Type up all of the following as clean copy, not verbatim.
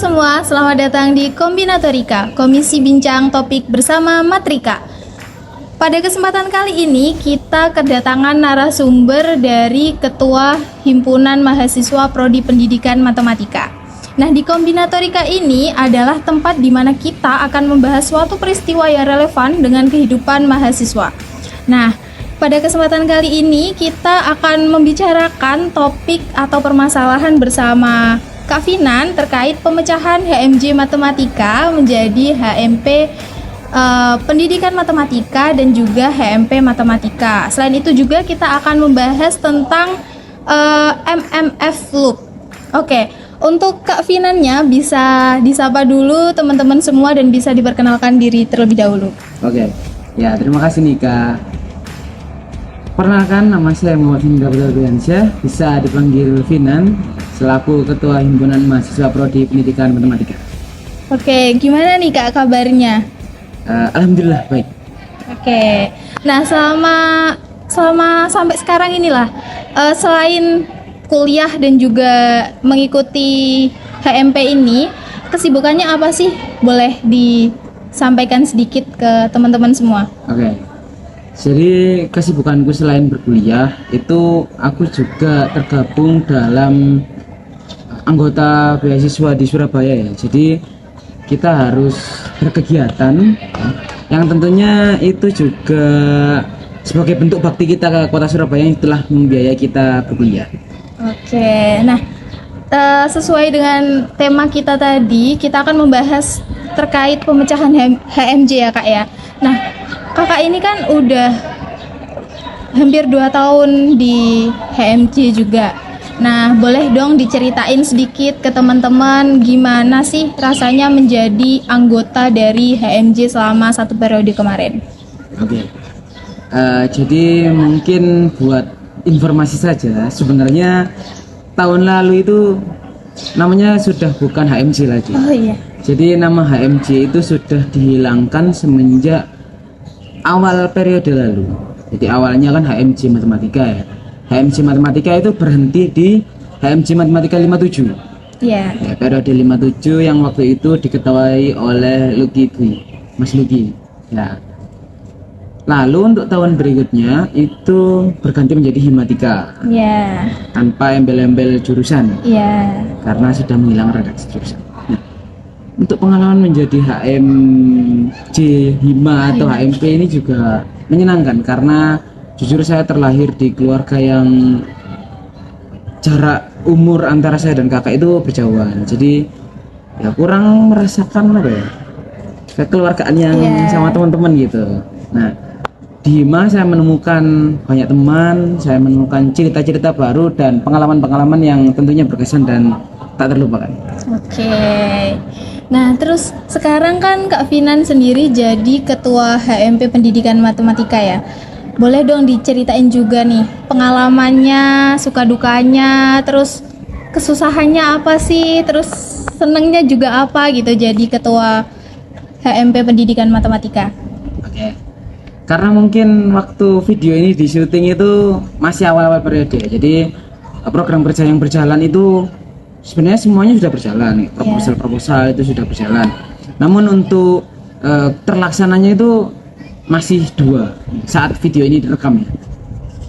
semua, selamat datang di Kombinatorika, Komisi Bincang Topik bersama Matrika. Pada kesempatan kali ini, kita kedatangan narasumber dari Ketua Himpunan Mahasiswa Prodi Pendidikan Matematika. Nah, di Kombinatorika ini adalah tempat di mana kita akan membahas suatu peristiwa yang relevan dengan kehidupan mahasiswa. Nah, pada kesempatan kali ini, kita akan membicarakan topik atau permasalahan bersama Kak Finan terkait pemecahan HMJ Matematika menjadi HMP Pendidikan Matematika dan juga HMP Matematika. Selain itu juga kita akan membahas tentang MMF Loop. Oke, untuk Kak Finannya bisa disapa dulu teman-teman semua dan bisa diperkenalkan diri terlebih dahulu. Oke, ya terima kasih Nika. Perkenalkan, nama saya Muhammad Findra Putra, bisa dipanggil Finan, selaku Ketua Himpunan Mahasiswa Prodi Pendidikan Matematika. Oke, gimana nih Kak kabarnya? Alhamdulillah baik. Oke, nah selama sampai sekarang inilah, selain kuliah dan juga mengikuti HMP ini, kesibukannya apa sih? Boleh disampaikan sedikit ke teman-teman semua. Oke. Jadi kesibukanku selain berkuliah itu aku juga tergabung dalam anggota beasiswa di Surabaya ya. Jadi kita harus berkegiatan yang tentunya itu juga sebagai bentuk bakti kita ke kota Surabaya yang telah membiayai kita berkuliah. Oke, nah sesuai dengan tema kita tadi, kita akan membahas terkait pemecahan HMJ ya Kak ya. Nah, Kakak ini kan udah hampir 2 tahun di HMJ juga. Nah, boleh dong diceritain sedikit ke teman-teman gimana sih rasanya menjadi anggota dari HMJ selama 1 periode kemarin? Oke. Jadi mungkin buat informasi saja, sebenarnya tahun lalu itu namanya sudah bukan HMJ lagi. Oh iya. Jadi nama HMJ itu sudah dihilangkan semenjak awal periode lalu. Jadi awalnya kan HMJ Matematika ya. HMJ Matematika itu berhenti di HMJ Matematika 57. Iya. Ya, periode 57 yang waktu itu diketuai oleh Luki Dwi, Mas Luki. Ya. Lalu untuk tahun berikutnya itu berganti menjadi Himatika. Iya. Tanpa embel-embel jurusan. Iya. Karena sudah menghilang redaksi jurusan. Nah, untuk pengalaman menjadi HMJ Hima atau HMP ini juga menyenangkan karena jujur saya terlahir di keluarga yang jarak umur antara saya dan kakak itu berjauhan. Jadi ya kurang merasakan apa ya, kekeluargaan yang sama teman-teman gitu. Nah, di Hima saya menemukan banyak teman, saya menemukan cerita-cerita baru dan pengalaman-pengalaman yang tentunya berkesan dan tak terlupakan. Oke. Nah, terus sekarang kan Kak Finan sendiri jadi Ketua HMP Pendidikan Matematika ya. Boleh dong diceritain juga nih pengalamannya, suka dukanya, terus kesusahannya apa sih, terus senengnya juga apa gitu jadi Ketua HMP Pendidikan Matematika. Oke. Karena mungkin waktu video ini di syuting itu masih awal-awal periode, jadi program kerja yang berjalan itu sebenarnya semuanya sudah berjalan, proposal itu sudah berjalan. Namun untuk terlaksananya itu masih 2 saat video ini direkam ya.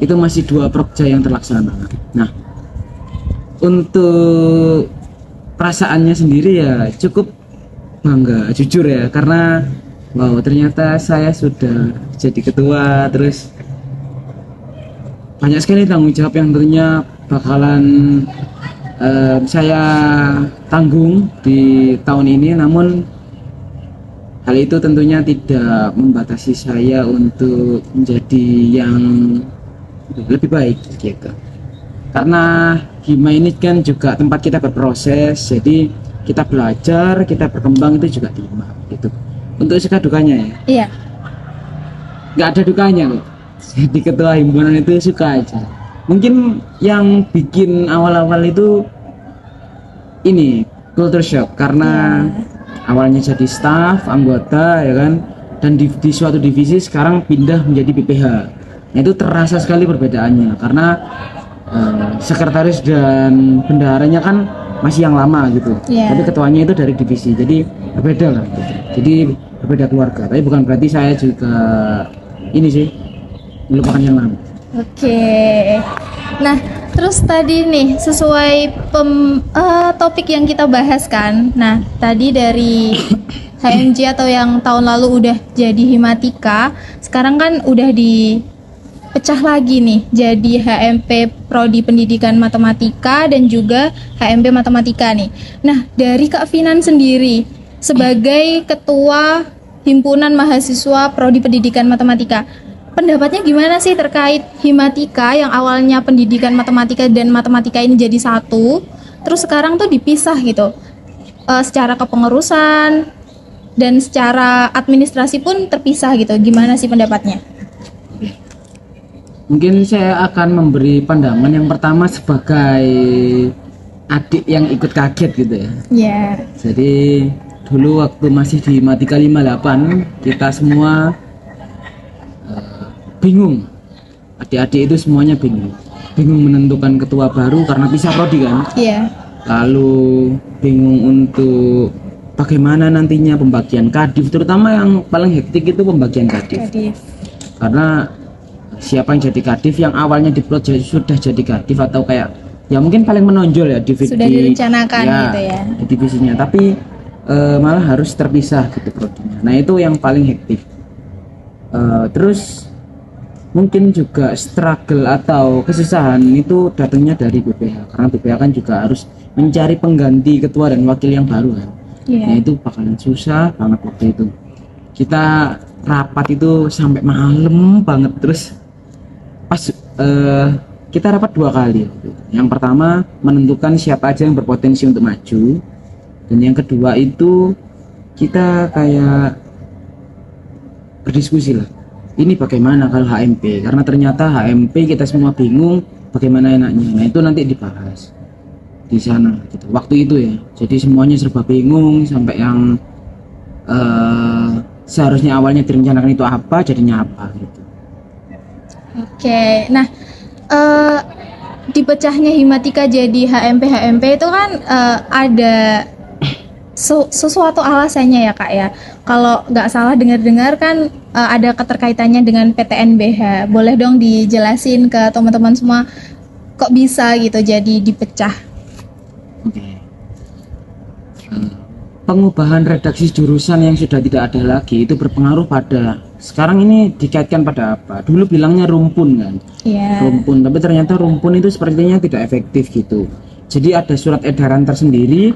Itu masih 2 prokja yang terlaksana. Nah, untuk perasaannya sendiri ya cukup bangga, jujur ya, karena wow ternyata saya sudah jadi ketua, terus banyak sekali tanggung jawab yang tentunya bakalan saya tanggung di tahun ini. Namun hal itu tentunya tidak membatasi saya untuk menjadi yang lebih baik gitu. Karena Hima ini kan juga tempat kita berproses, jadi kita belajar, kita berkembang itu juga di Hima gitu. Untuk suka dukanya ya? Iya. Nggak ada dukanya kok. Jadi ketua himpunan itu suka aja. Mungkin yang bikin awal-awal itu ini culture shock karena awalnya jadi staff, anggota ya kan, dan di suatu divisi sekarang pindah menjadi PPH. Nah, itu terasa sekali perbedaannya karena sekretaris dan bendaharanya kan masih yang lama gitu. Iya. Tapi ketuanya itu dari divisi, jadi berbeda lah gitu. Jadi berbeda keluarga, tapi bukan berarti saya juga ini sih melupakan yang lama. Oke. Nah, terus tadi nih sesuai topik yang kita bahas kan. Nah, tadi dari HMJ atau yang tahun lalu udah jadi Himatika, sekarang kan udah dipecah lagi nih jadi HMP Prodi Pendidikan Matematika dan juga HMP Matematika nih. Nah, dari Kak Finan sendiri sebagai ketua Himpunan Mahasiswa Prodi Pendidikan Matematika, pendapatnya gimana sih terkait Himatika yang awalnya pendidikan matematika dan matematika ini jadi satu, terus sekarang tuh dipisah gitu, secara kepengurusan dan secara administrasi pun terpisah gitu. Gimana sih pendapatnya? Mungkin saya akan memberi pandangan yang pertama sebagai adik yang ikut kaget gitu ya. Ya. Jadi dulu waktu masih di Matika 58 kita semua bingung, adik-adik itu semuanya bingung menentukan ketua baru karena pisah prodi kan. Iya. Lalu bingung untuk bagaimana nantinya pembagian kadif, terutama yang paling hektik itu pembagian kadif. Karena siapa yang jadi kadif, yang awalnya di prod sudah jadi kadif atau kayak ya mungkin paling menonjol ya di Sudah direncanakan gitu ya. Di divisinya, tapi malah harus terpisah gitu prodinya. Nah itu yang paling hektik. Terus mungkin juga struggle atau kesusahan itu datangnya dari BPH, karena BPH kan juga harus mencari pengganti ketua dan wakil yang baru kan. Nah itu bakalan susah banget waktu itu. Kita rapat itu sampai malam banget, terus pas kita rapat 2 kali. Yang pertama menentukan siapa aja yang berpotensi untuk maju, dan yang kedua itu kita kayak berdiskusi lah, ini bagaimana kalau HMP, karena ternyata HMP kita semua bingung bagaimana enaknya. Nah itu nanti dibahas di sana gitu waktu itu ya. Jadi semuanya serba bingung sampai yang seharusnya awalnya direncanakan itu apa jadinya apa gitu. Oke. Nah, dipecahnya Himatika jadi HMP itu kan ada sesuatu alasannya ya Kak ya. Kalau nggak salah dengar-dengar kan ada keterkaitannya dengan PTNBH. Boleh dong dijelasin ke teman-teman semua kok bisa gitu jadi dipecah? Oke. Pengubahan redaksi jurusan yang sudah tidak ada lagi itu berpengaruh pada, sekarang ini dikaitkan pada apa? Dulu bilangnya rumpun kan. Iya. Rumpun, tapi ternyata rumpun itu sepertinya tidak efektif gitu. Jadi ada surat edaran tersendiri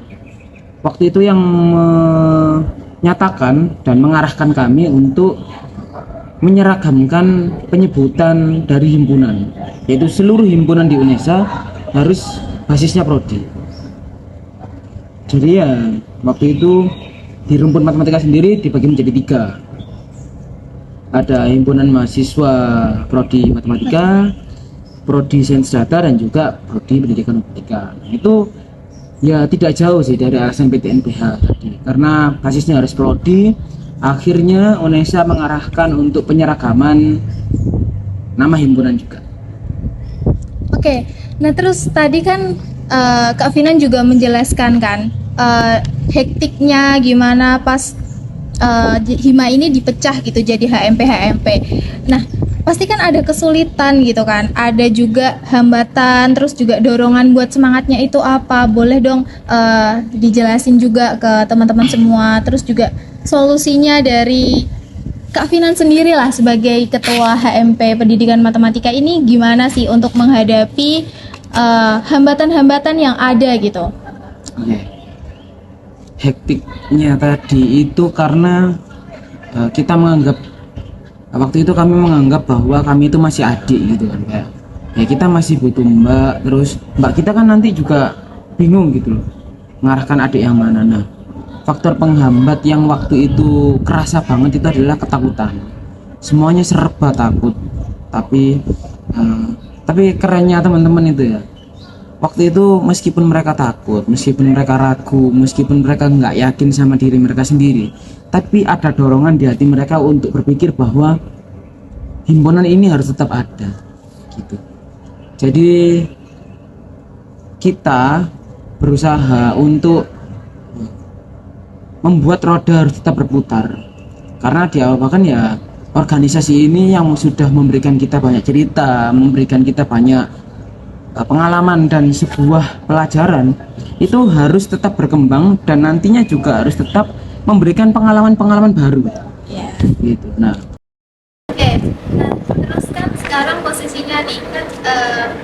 waktu itu yang menyatakan dan mengarahkan kami untuk menyeragamkan penyebutan dari himpunan, yaitu seluruh himpunan di UNESA harus basisnya prodi. Jadi ya waktu itu di rumpun matematika sendiri dibagi menjadi 3. Ada himpunan mahasiswa prodi matematika, prodi sains data, dan juga prodi pendidikan matematika. Nah, itu ya tidak jauh sih dari alasan PTNBH tadi, karena basisnya harus prodi. Akhirnya UNESA mengarahkan untuk penyeragaman nama himpunan juga. Oke. Nah terus tadi kan Kak Finan juga menjelaskan kan hektiknya gimana pas Hima ini dipecah gitu jadi HMP. Nah pasti kan ada kesulitan gitu kan, ada juga hambatan, terus juga dorongan buat semangatnya itu apa? Boleh dong dijelasin juga ke teman-teman semua. Terus juga solusinya dari Kak Finan sendiri lah sebagai ketua HMP Pendidikan Matematika ini gimana sih untuk menghadapi hambatan-hambatan yang ada gitu? Hektiknya tadi itu karena kita menganggap, waktu itu kami menganggap bahwa kami itu masih adik gitu kan, kayak ya kita masih butuh mbak, terus mbak kita kan nanti juga bingung gitu loh mengarahkan adik yang mana. Nah faktor penghambat yang waktu itu kerasa banget itu adalah ketakutan. Semuanya serba takut, tapi kerennya teman-teman itu ya, waktu itu meskipun mereka takut, meskipun mereka ragu, meskipun mereka nggak yakin sama diri mereka sendiri, tapi ada dorongan di hati mereka untuk berpikir bahwa himpunan ini harus tetap ada gitu. Jadi kita berusaha untuk membuat roda harus tetap berputar, karena di awal bahkan ya organisasi ini yang sudah memberikan kita banyak cerita, memberikan kita banyak pengalaman dan sebuah pelajaran, itu harus tetap berkembang dan nantinya juga harus tetap memberikan pengalaman-pengalaman baru gitu. Nah, Oke, nah terus kan sekarang posisinya nih kan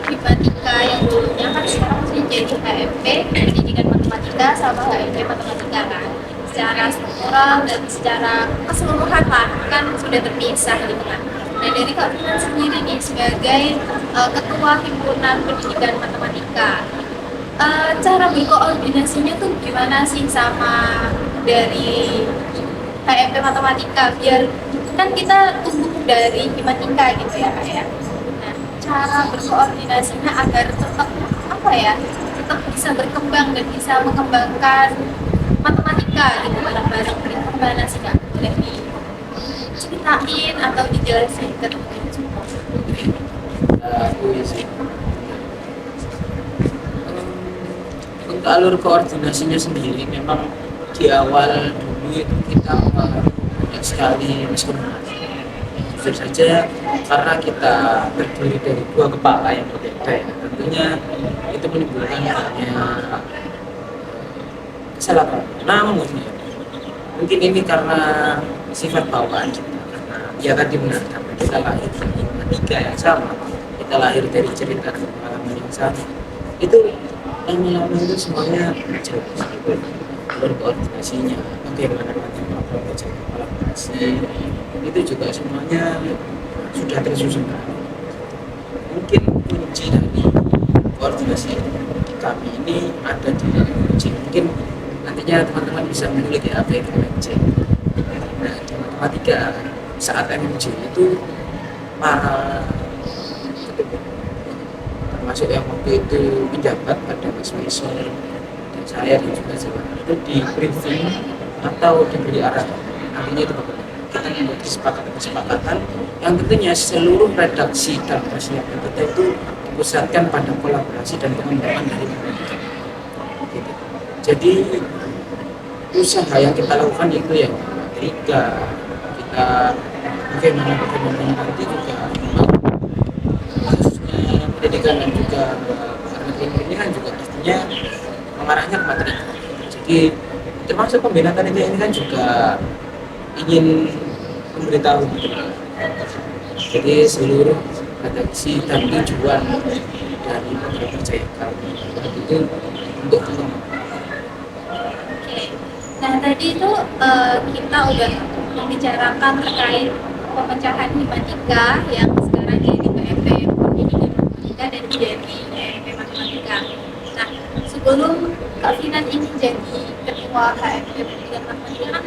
Himatika yang dulunya kan sekarang sudah jadi HMP Pendidikan Matematika sama HMP Matematika kan, secara struktural dan secara keseluruhan lah kan sudah terpisah gitu kan. Nah dari Kak Finan sendiri nih sebagai Ketua Himpunan Pendidikan Matematika, cara berkoordinasinya tuh gimana sih sama dari HMP Matematika, biar kan kita tumbuh dari Himatika gitu ya Kak ya. Nah, cara berkoordinasinya agar tetap apa ya, tetap bisa berkembang dan bisa mengembangkan matematika gitu bareng-bareng, gimana sih Kak? Boleh diceritain atau dijelasin ke teman-teman semua? Untuk alur koordinasinya sendiri memang di awal dulu itu kita banyak sekali miskomunikasi. Jujur saja karena kita terdiri dari dua kepala yang berbeda ya, tentunya itu menimbulkan banyak kesalahan. Namun ya, mungkin ini karena sifat bawaan kita, karena ya tadi benar, karena kita lahir dari tiga yang sama, kita lahir dari cerita dan pengalaman yang sama, itu lama-lama itu semuanya jelas gitu. Berkoordinasinya bagaimana nanti melakukan kolaborasi itu juga semuanya sudah tersusun. Mungkin kunci dari koordinasi kami ini ada di MMC. Mungkin nantinya teman-teman bisa mengulik ya apa itu MMC. Nah, di matematika saat MMC itu para termasuk yang waktu itu penjabat pada Mas Maisor dan saya dan juga Jawa itu di briefing atau diberi arahan, artinya itu bagaimana kita membuat kesepakatan yang tentunya seluruh redaksi dan persiapan kita itu dipusatkan pada kolaborasi dan pengembangan dari matematika gitu. Jadi usaha yang kita lakukan itu ya matematika, kita bagaimana nanti juga khususnya pendidikan dan juga ini kan juga pastinya mengarahnya ke materi. Jadi termasuk pembinaan ini kan juga ingin memberitahu gitu. Jadi seluruh redaksi dan tujuan dari program kerja kami itu untuk Oke. Nah tadi itu kita udah membicarakan terkait pemecahan Himatika yang sekarang jadi PMP Pendidikan Matematika dan jadi PMP Matematika. Nah sebelum Kak Finan ini jadi ketua HMP Pendidikan Matematika kan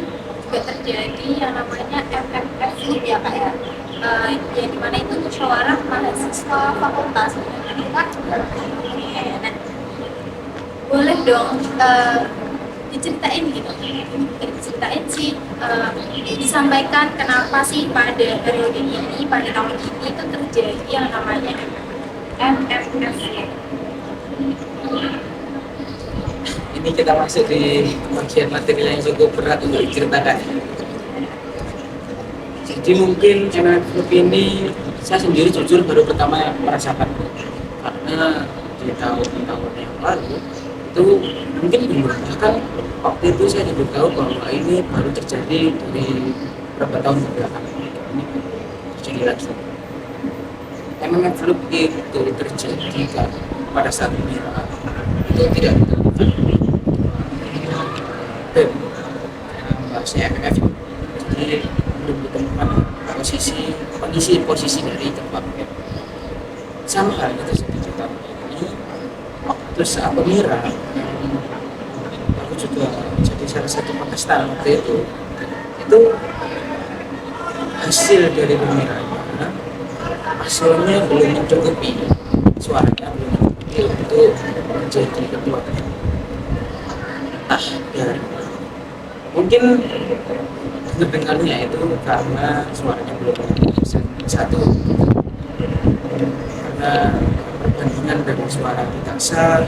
juga terjadi yang namanya FFF Loop ya Kak ya. Yang dimana itu musyawarah mahasiswa fakultas matematika. Nah, boleh dong diceritain gitu, diceritain sih, disampaikan kenapa sih pada periode ini, pada tahun ini itu terjadi yang namanya MFF. ini kita masuk di bagian materi yang cukup berat untuk diceritakan. Jadi mungkin MFF ini saya sendiri jujur baru pertama merasakan, karena di tahun-tahun yang lalu itu mungkin belum, bahkan waktu itu saya diberitahu bahwa ini baru terjadi dari beberapa tahun kebelakang, ini terjadi lagi. MMF Loop itu terjadi kan pada saat ini itu tidak ditemukan dan bahasanya MMF, jadi belum ditemukan pengisi posisi dari tempat sama halnya terjadi di tahun ini waktu saat pemira. Aku juga jadi salah satu kontestan waktu itu hasil dari pemiranya hasilnya belum mencukupi, suaranya belum mencukupi untuk menjadi ketua. Ya mungkin terdengarnya itu karena suaranya belum satu, karena perbandingan dari suara tidak sah,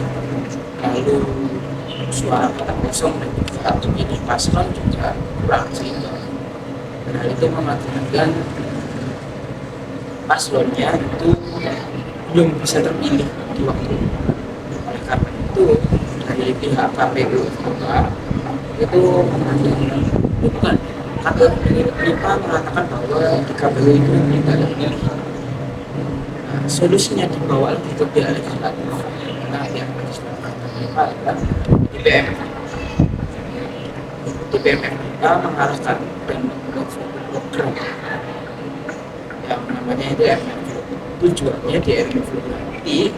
lalu suara kota kosong dan juga pemilih paslon juga kurang seimbang. Dan hal itu mengakibatkan paslonnya itu belum bisa terpilih di waktu. Oleh karena itu dari pihak KPU itu bukan KPU mengatakan bahwa di KPU itu tidak ada pilihan. Nah, solusinya dibawa lagi ke pihak legislatif karena pihak legislatif adalah DPM. DPM kita mengarahkan dan program yang namanya itu RMF. Tujuannya di RMF nanti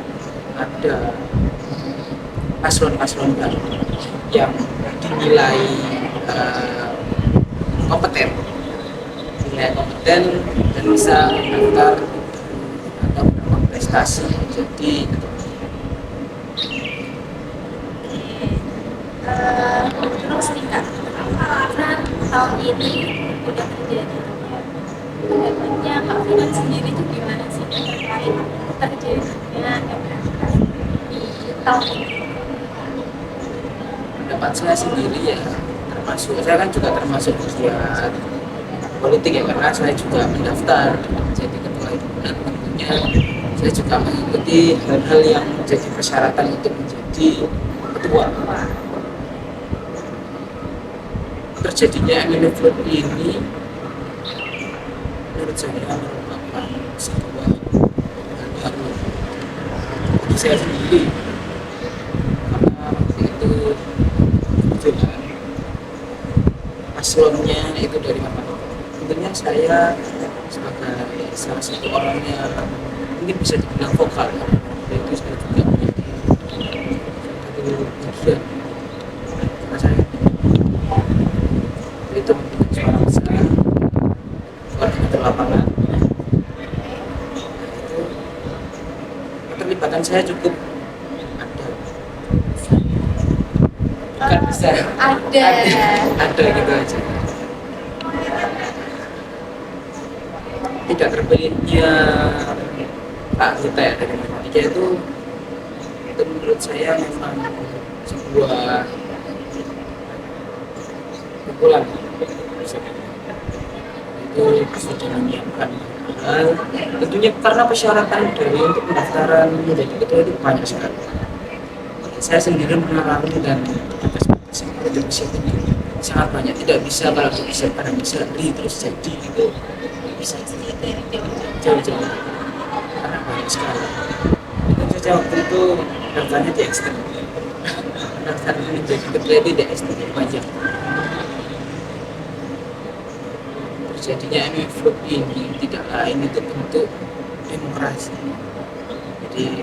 ada paslon-paslon baru yang dinilai kompeten, dan bisa mendaftar atau berprestasi jadi Terus nih Kak, kan tahun ini udah terjadi harapannya Kak Finan sendiri itu gimana sih terkait terjadinya MFF di tahun ini? pendapat saya sendiri ya, termasuk saya kan juga termasuk pegiat politik ya, karena saya juga mendaftar jadi ketua himpunan. Tentunya saya juga mengikuti hal-hal yang menjadi persyaratan untuk menjadi ketua. Terjadinya MMF ini menurut saya merupakan sebuah hal baru bagi saya sendiri, karena waktu itu kebetulan paslonnya itu dari mana. Tentunya saya sebagai salah satu orang yang mungkin bisa dibilang vokal, yaitu saya juga menjadi satu bagian karena saya itu membuat suara besar koordinator lapangan. Itu keterlibatan saya cukup ada, bukan besar, ada gitu aja. Tidak terpilihnya Pak Gita ya dari Matematika itu menurut saya memang sebuah pukulan. Itu sudah menyiapkan hal, tentunya karena persyaratan dari untuk pendaftaran menjadi ketua itu banyak sekali. Saya sendiri mengalami dan batas persiapannya sangat banyak, tidak bisa kalau dipersiapkan hanya sehari terus jadi itu bisa jauh-jauh karena banyak sekali. Itu saja waktu itu daftarnya di eksternal, daftar menjadi ketua itu di eksternal banyak. Terjadinya MMF ini tidak lain itu bentuk demokrasi. Jadi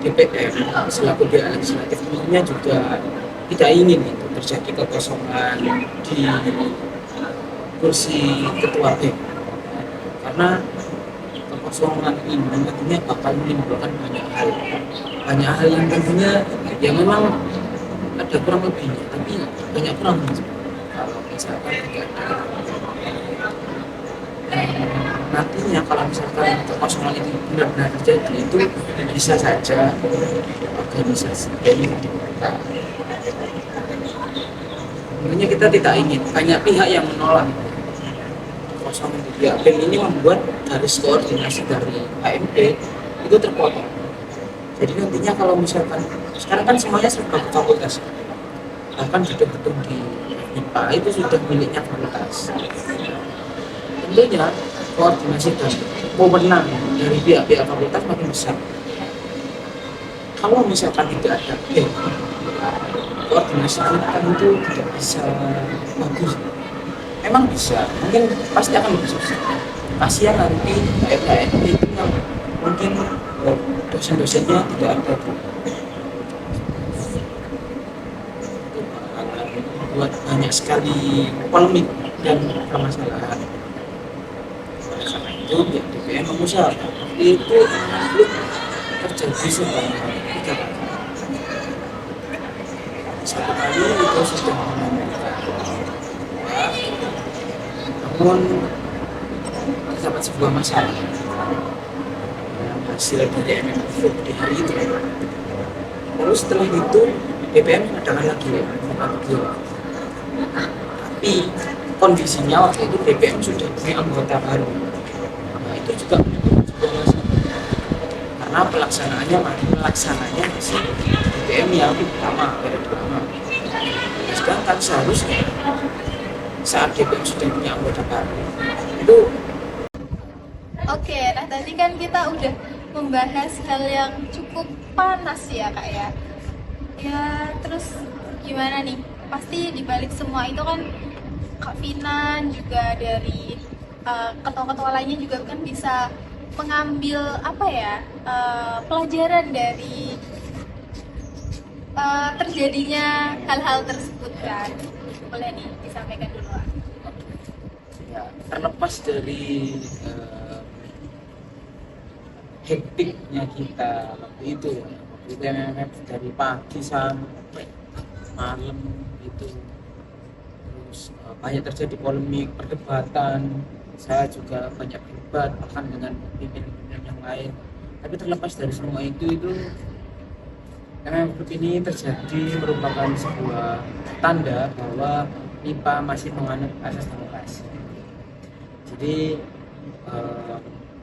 DPR selaku pihak legislatif tentunya juga tidak ingin itu terjadi kekosongan di kursi ketua BEM, karena kekosongan ini tentunya bakal menimbulkan banyak hal yang tentunya ya memang ada kurang lebihnya, tapi banyak kurang kalau misalkan tidak ada. Nantinya kalau misalkan kekosongan itu benar-benar terjadi, itu bisa saja organisasi BEM dibuka. Tentunya kita tidak ingin, banyak pihak yang menolak kekosongan di pihak BEM ini, membuat garis koordinasi dari AMP itu terpotong. Jadi nantinya kalau misalkan sekarang kan semuanya serba fakultas, bahkan gedung-gedung di IPA itu sudah miliknya fakultas. Tentunya koordinasi dan wewenang dari pihak-pihak fakultas makin besar. Kalau misalkan tidak ada koordinasi kita itu tidak bisa bagus. Memang bisa, mungkin pasti akan lebih susah. Kasihan nanti KMKN itu yang mungkin dosen-dosennya tidak ada, itu akan membuat banyak sekali polemik dan permasalahan. Oleh karena itu pihak DPR mengusahakan itu terjadi sebanyak 3 kali. Satu kali itu sudah mengamankan, namun terdapat sebuah masalah yang hasil dari MMF di hari itu. Lalu setelah itu BPM mengadakan lagi kedua. Tapi kondisinya waktu itu BPM sudah punya anggota baru. Nah, itu juga masalah. Karena pelaksananya masih BPM yang lama, periode lama. Sedangkan seharusnya saat BPM sudah punya anggota baru itu. Oke, nah tadi kan kita udah membahas hal yang cukup panas ya kak ya. Ya terus gimana nih? Pasti dibalik semua itu kan Kak Finan juga dari ketua-ketua lainnya juga kan bisa mengambil apa ya pelajaran dari terjadinya hal-hal tersebut kan. Boleh nih disampaikan dulu. Ya, terlepas dari hektiknya kita waktu itu ya, waktu itu MMF dari pagi sampai malam itu, terus banyak terjadi polemik, perdebatan. Saya juga banyak berdebat bahkan dengan pimpinan yang lain. Tapi terlepas dari semua itu MMF Group ini terjadi merupakan sebuah tanda bahwa MIPA masih menganut asas demokrasi. Jadi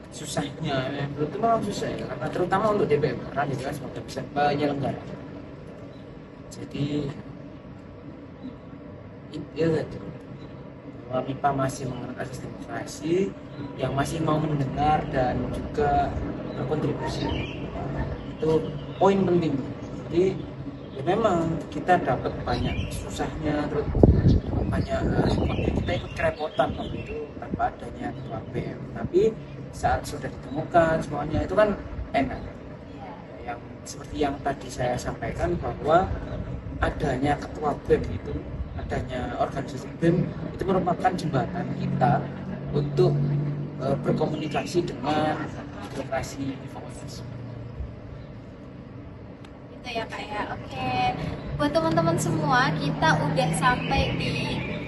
susahnya MMF Group itu memang susah ya, karena terutama untuk DPM karena juga sebagai penyelenggara. Jadi itu tadi bahwa MIPA masih menganut asas demokrasi, yang masih mau mendengar dan juga berkontribusi. Itu poin penting. Jadi ya memang kita dapat banyak susahnya, terus banyak kita ikut kerepotan waktu itu tanpa adanya ketua BM. Tapi saat sudah ditemukan semuanya itu kan enak. Yang seperti yang tadi saya sampaikan bahwa adanya ketua BEM itu, adanya organisasi BEM itu merupakan jembatan kita untuk berkomunikasi dengan birokrasi fakultas. Gitu ya kak ya. Oke, buat teman-teman semua kita udah sampai di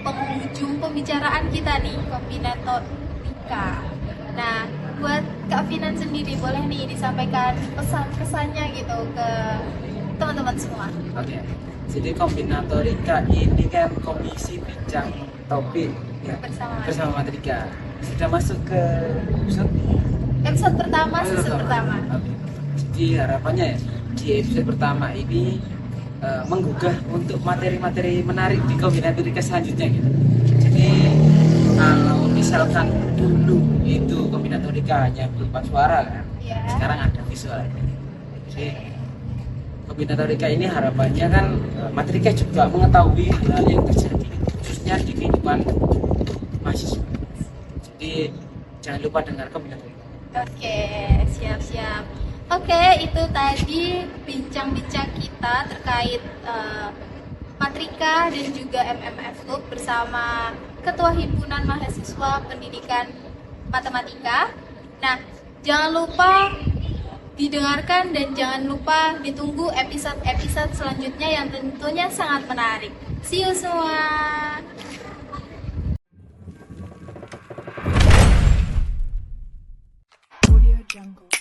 penghujung pembicaraan kita nih, kombinatorika. Nah, buat Kak Finan sendiri boleh nih disampaikan pesan-pesannya gitu ke teman-teman semua. Oke. Jadi kombinatorika ini kan komisi bincang topik ya, bersama Matrika. Sudah masuk ke episode pertama, season pertama. Oke. Jadi harapannya ya di episode pertama ini menggugah untuk materi-materi menarik di kombinatorika selanjutnya gitu. Jadi kalau misalkan dulu itu kombinatorika hanya berupa suara kan, sekarang ada visual. Jadi kombinatorika ini harapannya kan Matrika juga mengetahui hal yang terjadi khususnya di kehidupan mahasiswa. Jadi jangan lupa dengar kombinatorika. Oke, siap-siap. Oke, itu tadi bincang-bincang kita terkait Matrika dan juga MMF Group bersama Ketua Himpunan Mahasiswa Pendidikan Matematika. Nah, jangan lupa didengarkan dan jangan lupa ditunggu episode-episode selanjutnya yang tentunya sangat menarik. See you semua. Audio Jungle.